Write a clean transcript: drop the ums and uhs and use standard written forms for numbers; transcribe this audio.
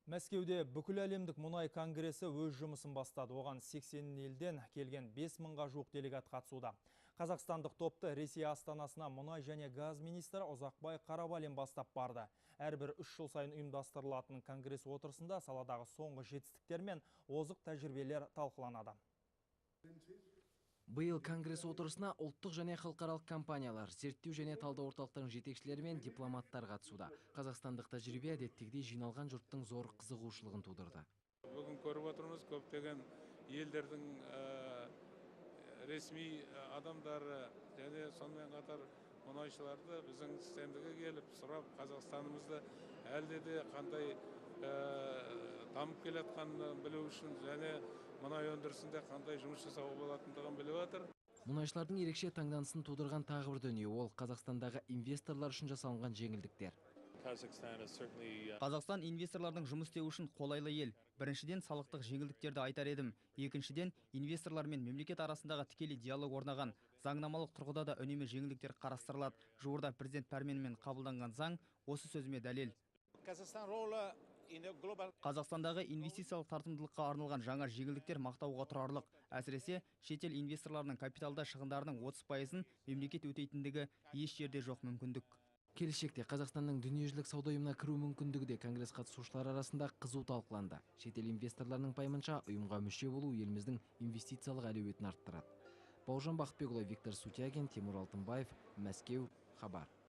Мәскеуде бүкіл әлемдік мұнай конгресі өз жұмысын бастады. Оған 80 елден келген 5000-ға жуық делегат қатысуда. Қазақстандық топты Ресей астанасына мұнай және газ министрі Ұзақбай Қарабалин бастап барды. Әрбір 3 жыл сайын ұйымдастырылатын конгресс отырысында саладағы соңғы жетістіктер мен озық тәжірибелер талқыланады. Биыл конгресс отырысына ұлттық және халықаралық компаниялар, зерттеу және талдау орталықтарының жетекшілері мен дипломаттар қатысуда. Қазақстандық тәжірибе әдеттегідей жиналған жұрттың зор қызығушылығын тудырды. Бүгін көріп отырмыз, көптеген елдердің ресми адамдары және сонымен қатар мұнайшыларды біздің стендіге келіп сұрап, Қазақстанымызды әлде де қандай дамып келатқанын білу үшін және мұнай өндірісінде қандай жұмыс жасауға болатындығын біліп отыр. Мұнайшылардың ерекше таңданысын тудырған тағы бір дүние ол Қазақстандағы инвесторлар үшін жасалынған жеңілдіктер. Қазақстан инвесторлардың жұмыс істеу үшін қолайлы ел. Біріншіден, салықтық жеңілдіктерді айтар едім. Екіншіден, инвесторлар мен мемлекет арасындағы тікелей диалог орнаған. Заңнамалық тұрғыда да үнемі жеңілдіктер қарастырылады. Жуырда президент пәрменімен қабылданған заң осы сөзіме дәлел. Қазақстандағы инвестициялық тартымдылыққа арналған жаңа жеңілдіктер мақтауға тұрарлық. Әсіресе шетел инвесторларының капиталда шығындарының 30%-ын мемлекет өтейтіндігі еш жерде жоқ мүмкіндік. Келешекте Қазақстанның дүниежүзілік сауда ұйымына кіру мүмкіндігі де конгресс қатысушылары арасында қызу талқыланды. Шетел инвесторларының пайымынша ұйымға мүше болу еліміздің инвестициялық әлеуетін арттырады. Бауыржан Бақытбекұлы, Виктор Сутягин, Тимур Алтынбаев, Мәскеу, Хабар.